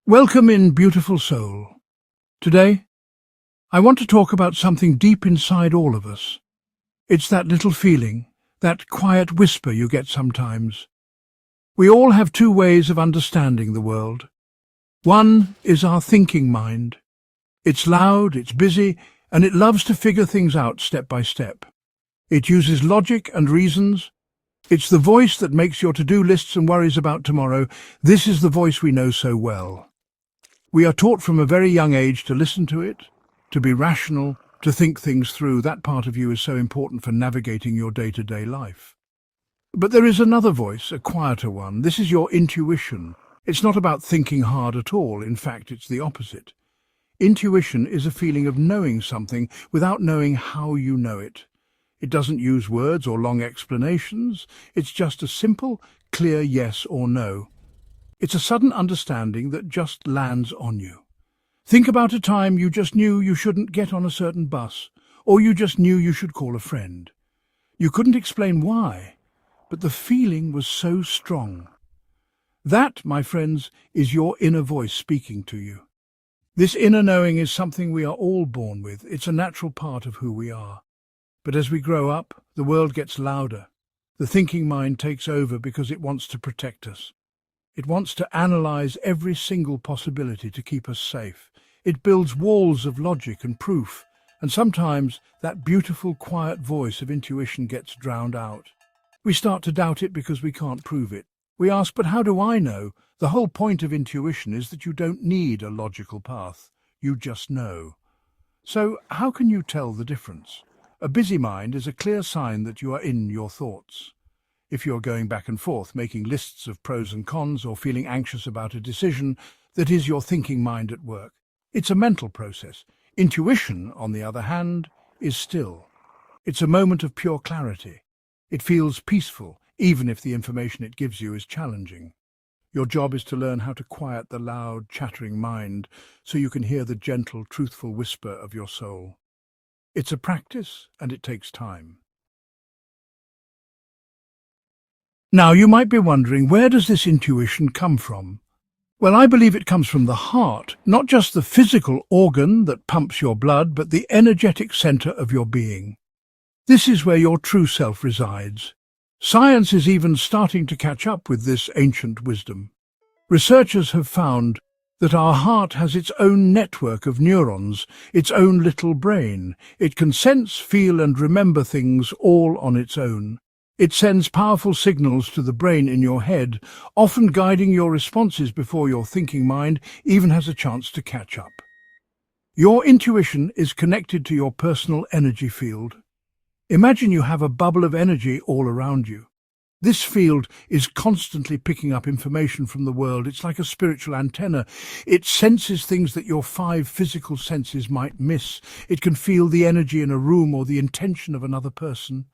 Welcome in, beautiful soul. Today, I want to talk about something deep inside all of us. It's that little feeling, that quiet whisper you get sometimes. We all have two ways of understanding the world. One is our thinking mind. It's loud, it's busy, and it loves to figure things out step by step. It uses logic and reasons. It's the voice that makes your to-do lists and worries about tomorrow. This is the voice we know so well. We are taught from a very young age to listen to it, to be rational, to think things through. That part of you is so important for navigating your day-to-day life. But there is another voice, a quieter one. This is your intuition. It's not about thinking hard at all. In fact, it's the opposite. Intuition is a feeling of knowing something without knowing how you know it. It doesn't use words or long explanations. It's just a simple, clear yes or no. It's a sudden understanding that just lands on you. Think about a time you just knew you shouldn't get on a certain bus, or you just knew you should call a friend. You couldn't explain why, but the feeling was so strong. That, my friends, is your inner voice speaking to you. This inner knowing is something we are all born with. It's a natural part of who we are. But as we grow up, the world gets louder. The thinking mind takes over because it wants to protect us. It wants to analyze every single possibility to keep us safe. It builds walls of logic and proof, and sometimes that beautiful, quiet voice of intuition gets drowned out. We start to doubt it because we can't prove it. We ask, but how do I know? The whole point of intuition is that you don't need a logical path. You just know. So how can you tell the difference? A busy mind is a clear sign that you are in your thoughts. If you're going back and forth, making lists of pros and cons, or feeling anxious about a decision, that is your thinking mind at work. It's a mental process. Intuition, on the other hand, is still. It's a moment of pure clarity. It feels peaceful, even if the information it gives you is challenging. Your job is to learn how to quiet the loud, chattering mind so you can hear the gentle, truthful whisper of your soul. It's a practice, and it takes time. Now, you might be wondering, where does this intuition come from? Well, I believe it comes from the heart, not just the physical organ that pumps your blood, but the energetic center of your being. This is where your true self resides. Science is even starting to catch up with this ancient wisdom. Researchers have found that our heart has its own network of neurons, its own little brain. It can sense, feel, and remember things all on its own. It sends powerful signals to the brain in your head, often guiding your responses before your thinking mind even has a chance to catch up. Your intuition is connected to your personal energy field. Imagine you have a bubble of energy all around you. This field is constantly picking up information from the world. It's like a spiritual antenna. It senses things that your 5 physical senses might miss. It can feel the energy in a room or the intention of another person.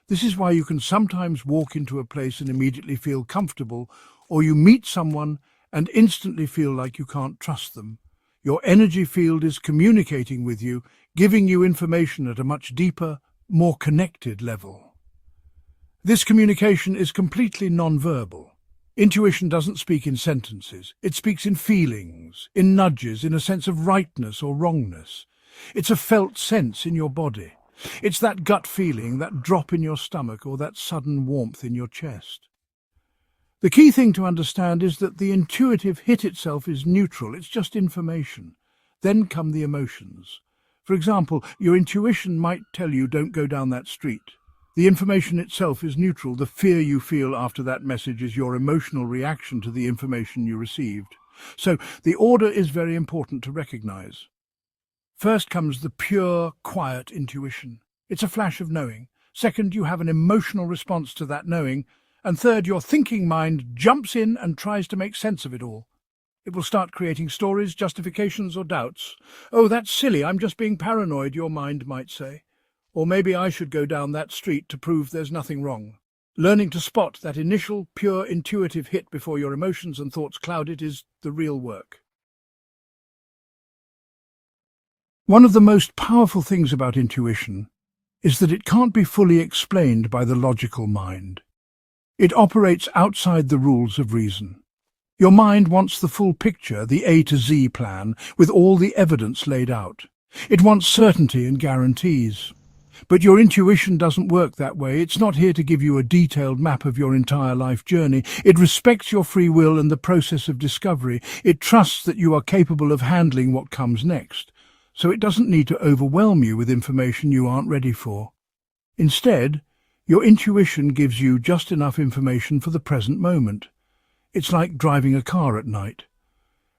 This is why you can sometimes walk into a place and immediately feel comfortable, or you meet someone and instantly feel like you can't trust them. Your energy field is communicating with you, giving you information at a much deeper, more connected level. This communication is completely non-verbal. Intuition doesn't speak in sentences. It speaks in feelings, in nudges, in a sense of rightness or wrongness. It's a felt sense in your body. It's that gut feeling, that drop in your stomach, or that sudden warmth in your chest. The key thing to understand is that the intuitive hit itself is neutral. It's just information. Then come the emotions. For example, your intuition might tell you, don't go down that street. The information itself is neutral. The fear you feel after that message is your emotional reaction to the information you received. So the order is very important to recognize. First comes the pure, quiet intuition. It's a flash of knowing. Second, you have an emotional response to that knowing. And third, your thinking mind jumps in and tries to make sense of it all. It will start creating stories, justifications, or doubts. Oh, that's silly, I'm just being paranoid, your mind might say. Or maybe I should go down that street to prove there's nothing wrong. Learning to spot that initial, pure, intuitive hit before your emotions and thoughts cloud it is the real work. One of the most powerful things about intuition is that it can't be fully explained by the logical mind. It operates outside the rules of reason. Your mind wants the full picture, the A to Z plan, with all the evidence laid out. It wants certainty and guarantees. But your intuition doesn't work that way. It's not here to give you a detailed map of your entire life journey. It respects your free will and the process of discovery. It trusts that you are capable of handling what comes next. So it doesn't need to overwhelm you with information you aren't ready for. Instead, your intuition gives you just enough information for the present moment. It's like driving a car at night.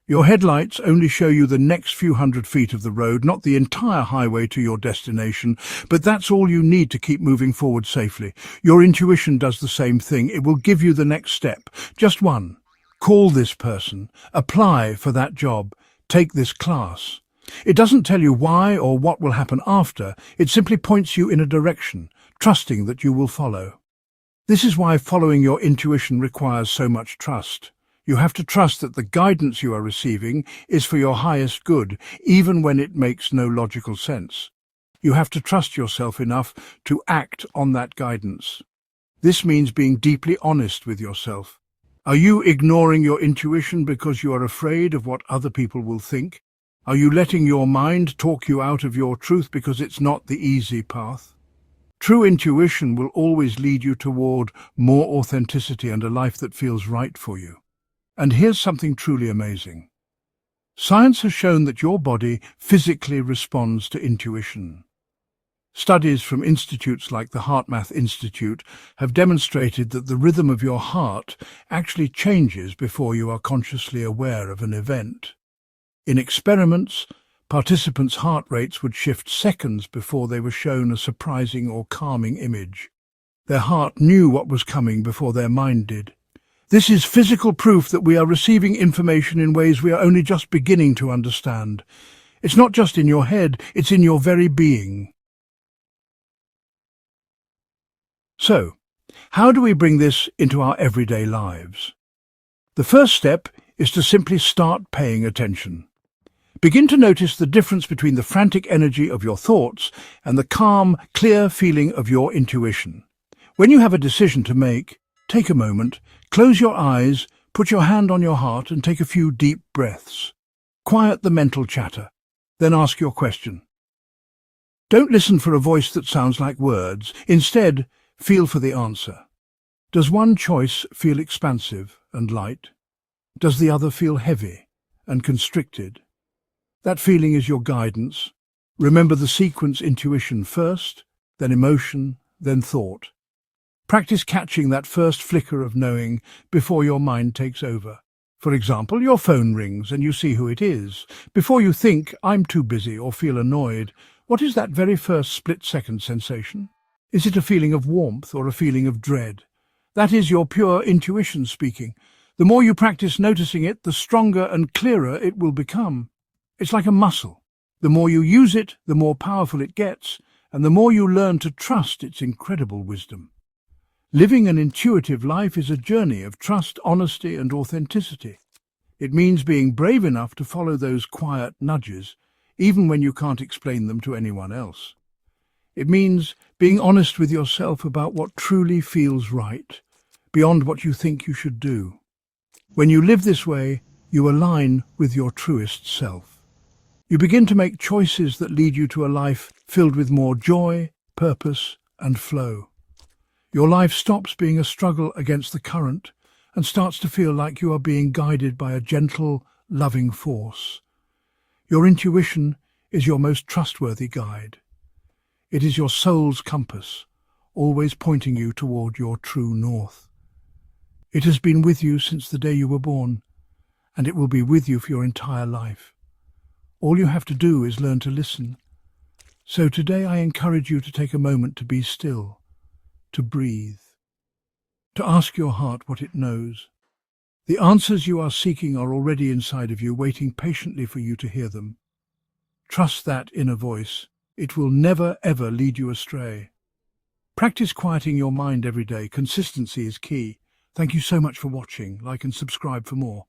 Your headlights only show you the next few hundred feet of the road, not the entire highway to your destination, but that's all you need to keep moving forward safely. Your intuition does the same thing. It will give you the next step. Just one. Call this person. Apply for that job. Take this class. It doesn't tell you why or what will happen after. It simply points you in a direction, trusting that you will follow. This is why following your intuition requires so much trust. You have to trust that the guidance you are receiving is for your highest good, even when it makes no logical sense. You have to trust yourself enough to act on that guidance. This means being deeply honest with yourself. Are you ignoring your intuition because you are afraid of what other people will think? Are you letting your mind talk you out of your truth because it's not the easy path? True intuition will always lead you toward more authenticity and a life that feels right for you. And here's something truly amazing. Science has shown that your body physically responds to intuition. Studies from institutes like the HeartMath Institute have demonstrated that the rhythm of your heart actually changes before you are consciously aware of an event. In experiments, participants' heart rates would shift seconds before they were shown a surprising or calming image. Their heart knew what was coming before their mind did. This is physical proof that we are receiving information in ways we are only just beginning to understand. It's not just in your head, it's in your very being. So, how do we bring this into our everyday lives? The first step is to simply start paying attention. Begin to notice the difference between the frantic energy of your thoughts and the calm, clear feeling of your intuition. When you have a decision to make, take a moment, close your eyes, put your hand on your heart and take a few deep breaths. Quiet the mental chatter, then ask your question. Don't listen for a voice that sounds like words. Instead, feel for the answer. Does one choice feel expansive and light? Does the other feel heavy and constricted? That feeling is your guidance. Remember the sequence: intuition first, then emotion, then thought. Practice catching that first flicker of knowing before your mind takes over. For example, your phone rings and you see who it is. Before you think, "I'm too busy," or feel annoyed, what is that very first split-second sensation? Is it a feeling of warmth or a feeling of dread? That is your pure intuition speaking. The more you practice noticing it, the stronger and clearer it will become. It's like a muscle. The more you use it, the more powerful it gets, and the more you learn to trust its incredible wisdom. Living an intuitive life is a journey of trust, honesty, and authenticity. It means being brave enough to follow those quiet nudges, even when you can't explain them to anyone else. It means being honest with yourself about what truly feels right, beyond what you think you should do. When you live this way, you align with your truest self. You begin to make choices that lead you to a life filled with more joy, purpose, and flow. Your life stops being a struggle against the current and starts to feel like you are being guided by a gentle, loving force. Your intuition is your most trustworthy guide. It is your soul's compass, always pointing you toward your true north. It has been with you since the day you were born, and it will be with you for your entire life. All you have to do is learn to listen. So today I encourage you to take a moment to be still, to breathe, to ask your heart what it knows. The answers you are seeking are already inside of you, waiting patiently for you to hear them. Trust that inner voice. It will never, ever lead you astray. Practice quieting your mind every day. Consistency is key. Thank you so much for watching. Like and subscribe for more.